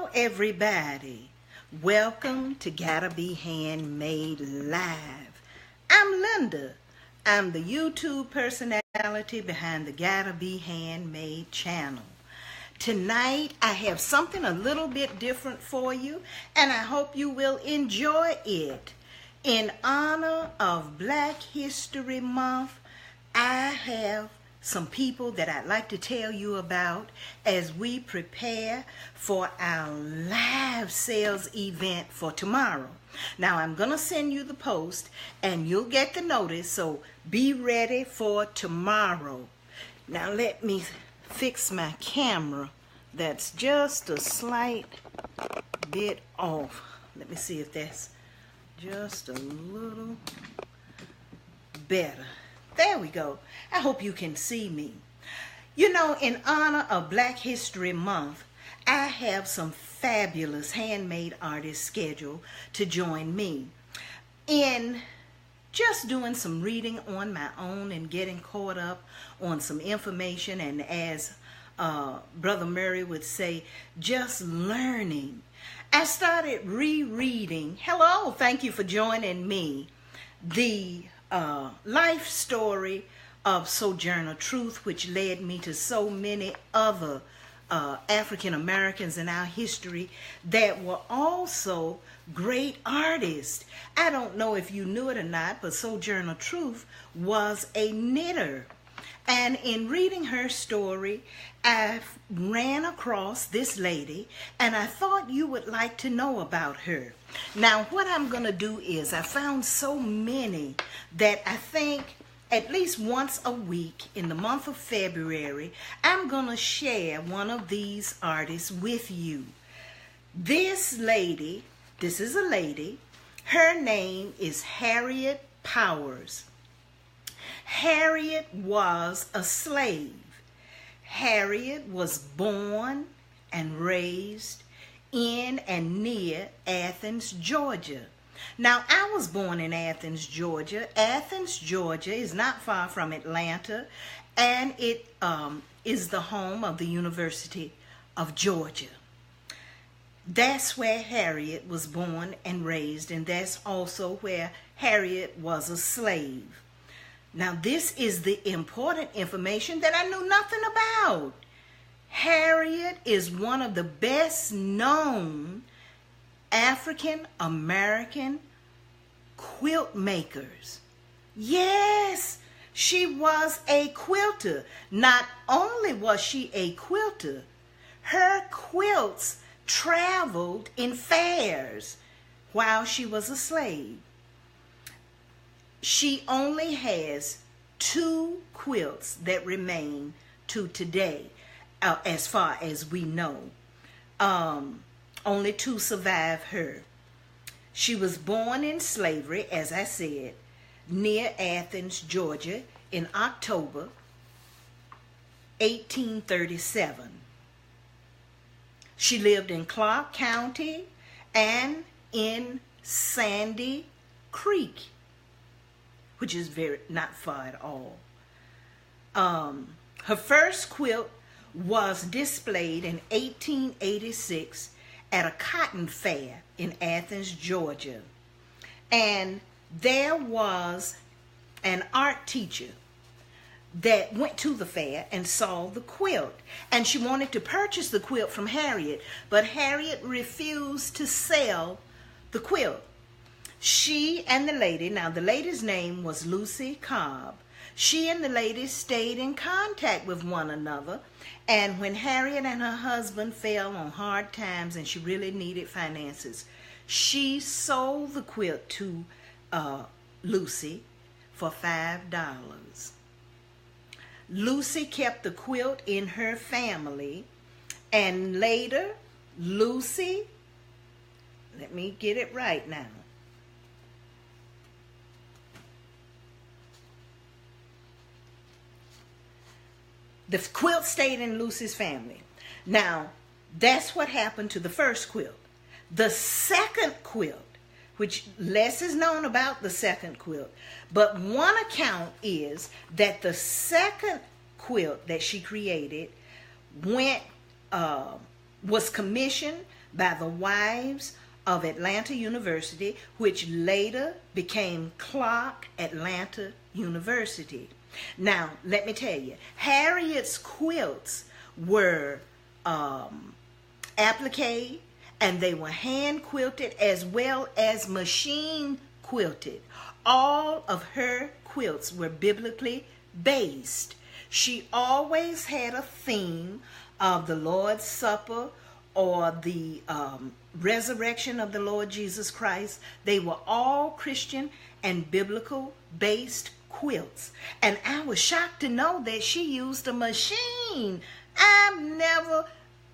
Hello everybody, welcome to Gotta Be Handmade Live. I'm Linda. I'm the YouTube personality behind the Gotta Be Handmade channel. Tonight I have something a little bit different for you, and I hope you will enjoy it. In honor of Black History Month, I have some people that I'd like to tell you about as we prepare for our live sales event for tomorrow. Now I'm going to send you the post and you'll get the notice, so be ready for tomorrow. Now let me fix my camera. That's just a slight bit off. Let me see if that's just a little better. There we go. I hope you can see me. You know, in honor of Black History Month, I have some fabulous handmade artists scheduled to join me in just doing some reading on my own and getting caught up on some information, and as Brother Murray would say, just learning. I started rereading. Hello, thank you for joining me. The life story of Sojourner Truth, which led me to so many other African Americans in our history that were also great artists. I don't know if you knew it or not, but Sojourner Truth was a knitter. And in reading her story, I ran across this lady, and I thought you would like to know about her. Now, what I'm going to do is, I found so many that I think at least once a week in the month of February, I'm going to share one of these artists with you. This lady, this is a lady, her name is Harriet Powers. Harriet was a slave. Harriet was born and raised in and near Athens, Georgia. Now, I was born in Athens, Georgia. Athens, Georgia is not far from Atlanta, and it is the home of the University of Georgia. That's where Harriet was born and raised, and that's also where Harriet was a slave. Now, this is the important information that I knew nothing about. Harriet is one of the best known African American quilt makers. Yes, she was a quilter. Not only was she a quilter, her quilts traveled in fairs while she was a slave. She only has 2 quilts that remain to today, as far as we know. Only 2 survive her. She was born in slavery, as I said, near Athens, Georgia, in October 1837. She lived in Clark County and in Sandy Creek, which is not far at all. Her first quilt was displayed in 1886 at a cotton fair in Athens, Georgia. And there was an art teacher that went to the fair and saw the quilt. And she wanted to purchase the quilt from Harriet, but Harriet refused to sell the quilt. She and the lady, now the lady's name was Lucy Cobb, she and the lady stayed in contact with one another, and when Harriet and her husband fell on hard times and she really needed finances, she sold the quilt to Lucy for $5. Lucy kept the quilt in her family, and later Lucy, let me get it right now, the quilt stayed in Lucy's family. Now, that's what happened to the first quilt. The second quilt, which less is known about the second quilt, but one account is that the second quilt that she created was commissioned by the wives of Atlanta University, which later became Clark Atlanta University. Now, let me tell you, Harriet's quilts were applique, and they were hand quilted as well as machine quilted. All of her quilts were biblically based. She always had a theme of the Lord's Supper or the resurrection of the Lord Jesus Christ. They were all Christian and biblical based quilts. And I was shocked to know that she used a machine.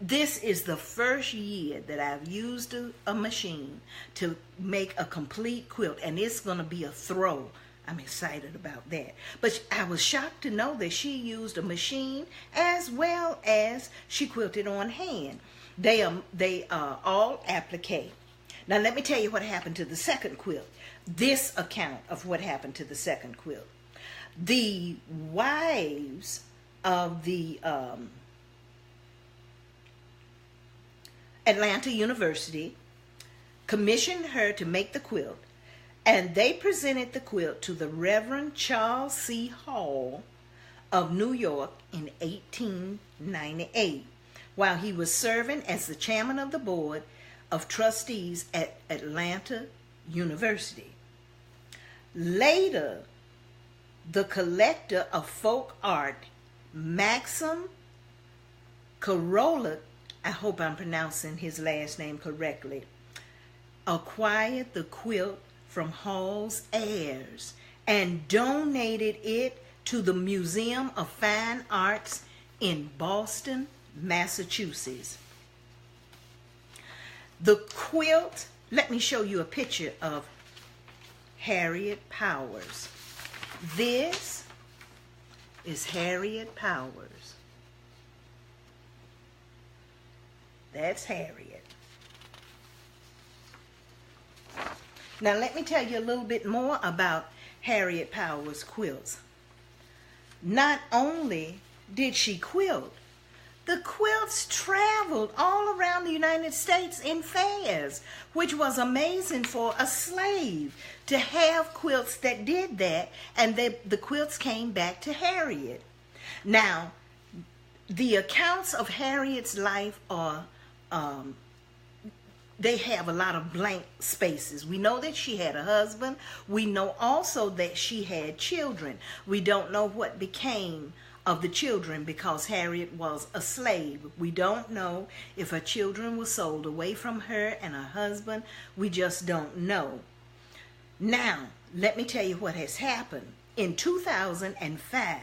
This is the first year that I've used a machine to make a complete quilt, and it's going to be a throw. I'm excited about that. But I was shocked to know that she used a machine as well as she quilted on hand. They are all applique. Now let me tell you what happened to the second quilt. This account of what happened to the second quilt. The wives of the Atlanta University commissioned her to make the quilt, and they presented the quilt to the Reverend Charles C. Hall of New York in 1898, while he was serving as the chairman of the board of trustees at Atlanta University. Later, the collector of folk art, Maxim Korolak, I hope I'm pronouncing his last name correctly, acquired the quilt from Hall's heirs and donated it to the Museum of Fine Arts in Boston, Massachusetts. The quilt, let me show you a picture of Harriet Powers. This is Harriet Powers. That's Harriet. Now let me tell you a little bit more about Harriet Powers' quilts. Not only did she quilt, the quilts traveled all around the United States in fairs, which was amazing for a slave to have quilts that did that, and the quilts came back to Harriet. Now, the accounts of Harriet's life are they have a lot of blank spaces. We know that she had a husband. We know also that she had children. We don't know what became of the children because Harriet was a slave. We don't know if her children were sold away from her and her husband. We just don't know. Now, let me tell you what has happened. In 2005,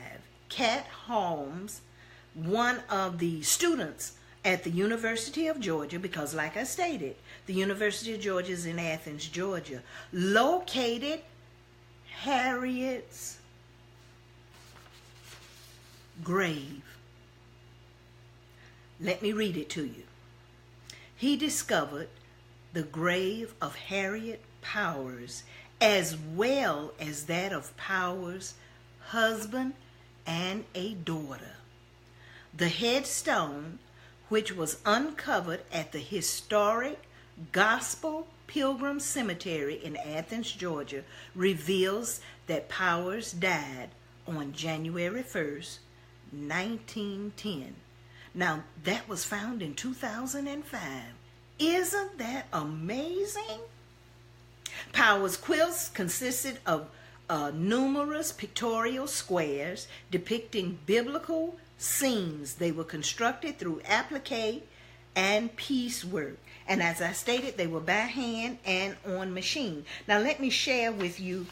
Cat Holmes, one of the students at the University of Georgia, because like I stated, the University of Georgia is in Athens, Georgia, located Harriet's grave. Let me read it to you. He discovered the grave of Harriet Powers as well as that of Powers' husband and a daughter. The headstone, which was uncovered at the historic Gospel Pilgrim Cemetery in Athens, Georgia, reveals that Powers died on January 1st, 1910. Now, that was found in 2005. Isn't that amazing? Powers' quilts consisted of numerous pictorial squares depicting biblical scenes. They were constructed through applique and piecework. And as I stated, they were by hand and on machine. Now let me share with you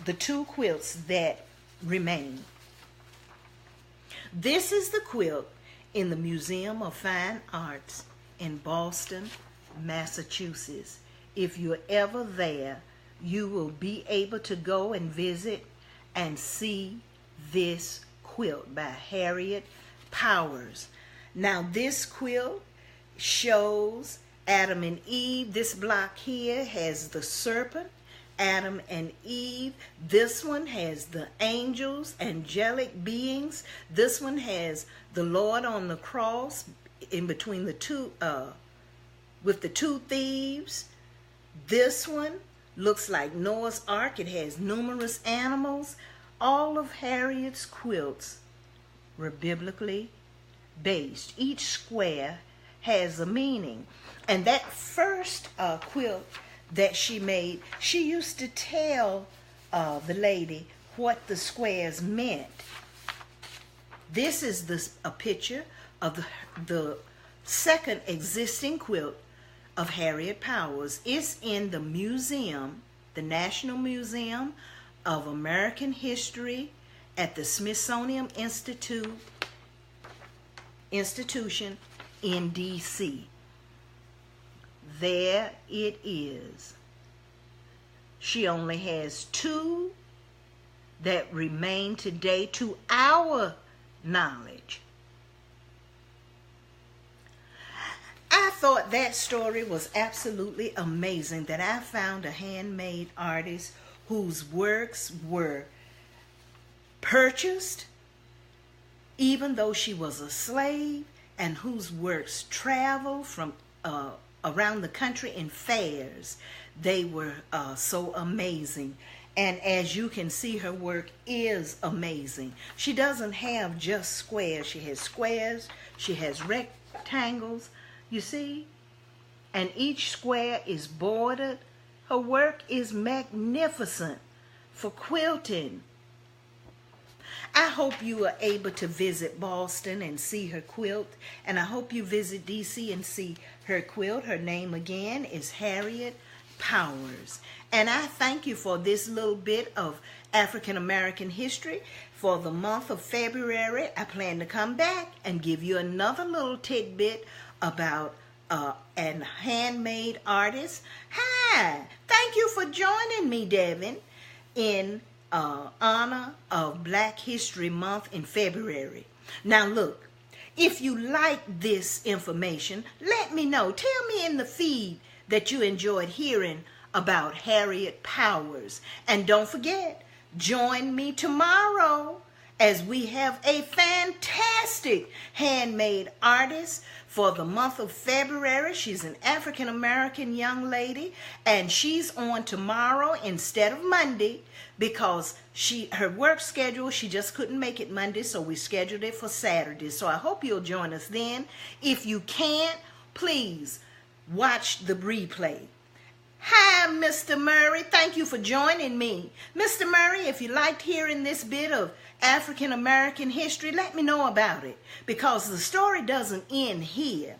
the two quilts that remain. This is the quilt in the Museum of Fine Arts in Boston, Massachusetts. If you're ever there, you will be able to go and visit and see this quilt by Harriet Powers. Now this quilt shows Adam and Eve. This block here has the serpent, Adam and Eve. This one has the angels, angelic beings. This one has the Lord on the cross in between the two with the two thieves. This one looks like Noah's Ark. It has numerous animals. All of Harriet's quilts were biblically based. Each square has a meaning. And that first quilt that she made, she used to tell the lady what the squares meant. This is a picture of the second existing quilt of Harriet Powers. It's in the museum, the National Museum of American History at the Smithsonian Institution in D.C. There it is. She only has two that remain today to our knowledge. I thought that story was absolutely amazing, that I found a handmade artist whose works were purchased even though she was a slave, and whose works traveled from around the country in fairs. They were so amazing. And as you can see, her work is amazing. She doesn't have just squares. She has squares, she has rectangles, you see? And each square is bordered. Her work is magnificent for quilting. I hope you are able to visit Boston and see her quilt. And I hope you visit D.C. and see her quilt. Her name again is Harriet Powers. And I thank you for this little bit of African American history. For the month of February, I plan to come back and give you another little tidbit about an handmade artist. Hi, thank you for joining me, Devin, in honor of Black History Month in February. Now look, if you like this information, let me know. Tell me in the feed that you enjoyed hearing about Harriet Powers. And don't forget, join me tomorrow as we have a fantastic handmade artist for the month of February. She's an African American young lady, and she's on tomorrow instead of Monday because her work schedule, she just couldn't make it Monday, so we scheduled it for Saturday. So I hope you'll join us then. If you can't, please watch the replay. Hi, Mr. Murray. Thank you for joining me. Mr. Murray, if you liked hearing this bit of African American history, let me know about it, because the story doesn't end here.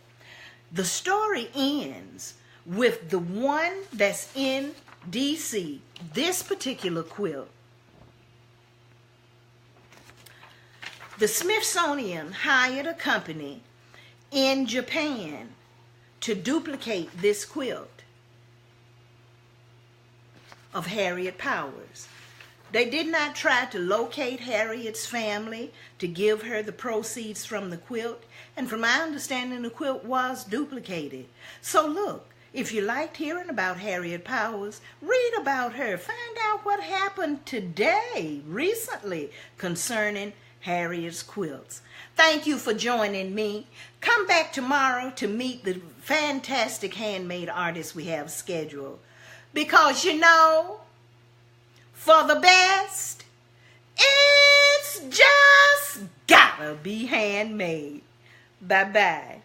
The story ends with the one that's in D.C., this particular quilt. The Smithsonian hired a company in Japan to duplicate this quilt of Harriet Powers. They did not try to locate Harriet's family to give her the proceeds from the quilt, and from my understanding, the quilt was duplicated. So look, if you liked hearing about Harriet Powers, read about her. Find out what happened today, recently, concerning Harriet's quilts. Thank you for joining me. Come back tomorrow to meet the fantastic handmade artists we have scheduled. Because, you know, for the best, it's just gotta be handmade. Bye-bye.